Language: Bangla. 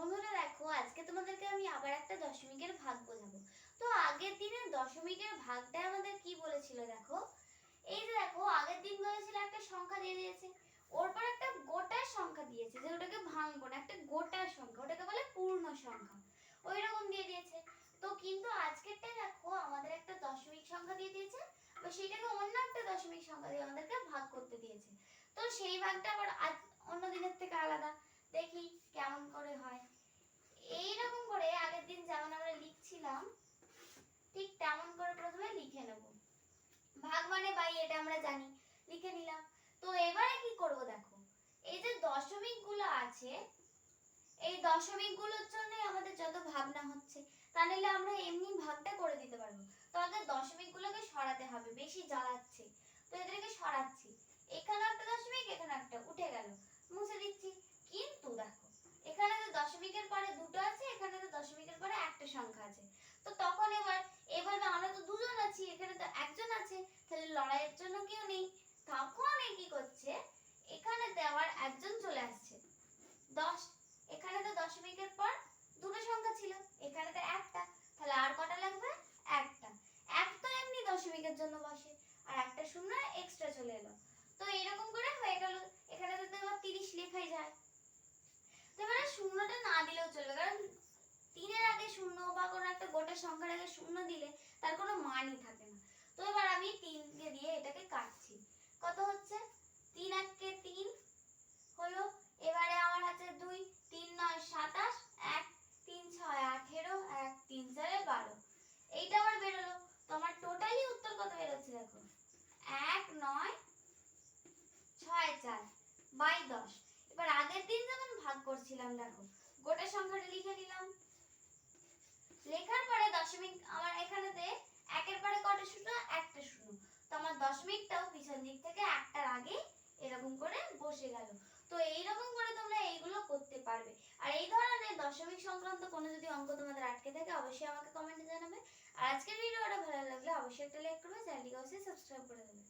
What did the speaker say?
বন্ধুরা দেখো, আজকে তোমাদেরকে আমি আবার একটা দশমিকের ভাগ বোঝাবো। তো আগের দিনের দশমিকের ভাগটা আমাদের কি বলেছিল দেখো। এই যে দেখো, আগের দিন বলেছিল একটা সংখ্যা দিয়ে দিয়েছে, ওর পর একটা গোটা সংখ্যা দিয়েছে যে ওটাকে ভাঙবো না, একটা গোটা সংখ্যা, ওটাকে বলে পূর্ণ সংখ্যা, ওই রকম দিয়ে দিয়েছে। তো কিন্তু আজকেরটা দেখো, আমাদের একটা দশমিক সংখ্যা দিয়ে দিয়েছে, বা সেটাকে অন্য একটা দশমিক সংখ্যা দিয়ে আমাদেরকে ভাগ করতে দিয়েছে। তো সেই ভাগটা আবার অন্য দিনের থেকে আলাদা, দেখি কেমন করে হয়। এইরকম করে আগের দিন যেমন আমরা লিখছিলাম ঠিক তেমন করে প্রথমে লিখে নেব। ভাগ মানে বাই, এটা আমরা জানি, লিখে নিলাম। তো এবারে কি করব দেখো, এই যে দশমিক গুলো আছে, এই দশমিক গুলোর জন্য আমাদের যত ভাবনা হচ্ছে, তা নিলে আমরা এমনি ভাগটা করে দিতে পারবো। তো আগে দশমিক গুলোকে সরাতে হবে, বেশি জ্বালাচ্ছে, তো এদেরকে সরাচ্ছি। এখানে একটা দশমিক, এখানে একটা উঠে গেল, মুছে দিচ্ছি। কিন্তু দেখো, এখানে তো দশমিকের পরে দুটো আছে, এখানে তো দশমিকের পরে একটা সংখ্যা আছে। তো তখন এবার আমরা তো দুজন আছি, এখানে তো একজন আছে, তাহলে লড়াইয়ের জন্য কেউ নেই। তখন কি করছে, এখানে আবার একজন চলে আসছে, 10। এখানে তো দশমিকের পর দুটো সংখ্যা ছিল, এখানে তো একটা, তাহলে আর কটা লাগবে? একটা। এক তো এমনি দশমিকের জন্য বসে, আর একটা শূন্য এক্সট্রা চলে এলো। তো এরকম করে হয়ে গেল। এখানে তো এবার 30 লেখাই যায়। তো এবারে শূন্যটা না দিলেও চলবে, কারণ 3-এর আগে শূন্য বা কোনো একটা গোটা সংখ্যার আগে শূন্য দিলে তার কোনো মানই থাকে না। তো এবার আমি 3কে দিয়ে এটাকে কাটছি। কত হচ্ছে? 3 1 3 হলো। এবারে আমার হাতে 2, 3 9 27, 1 3 6 18, 1 3 4 12। এইটা আমার বেরোলো। তো আমার টোটালি উত্তর কত বেরোচ্ছে দেখো, 1 9 6 4 বাই 10। এবার আগের দিন যেমন ভাগ করছিলাম দেখো, গোটা সংখ্যাটা লিখে নিলাম। লেখার পরে দশমিক আমার এখানেতে একের পরে কটা শূন্য? একটা শূন্য। তো আমার দশমিকটাও পিছন দিক থেকে একটার আগে এরকম করে বসে গেল। তো এইরকম করে তোমরা এইগুলো করতে পারবে। আর এই ধরনের দশমিক সংক্রান্ত কোনো যদি অঙ্ক তোমাদের আটকে থাকে, অবশ্যই আমাকে কমেন্টে জানাবে। আর আজকের ভিডিওটা ভালো লাগলে অবশ্যই একটা লাইক করবে, চ্যানেলটিকে অবশ্যই সাবস্ক্রাইব করে দেবে।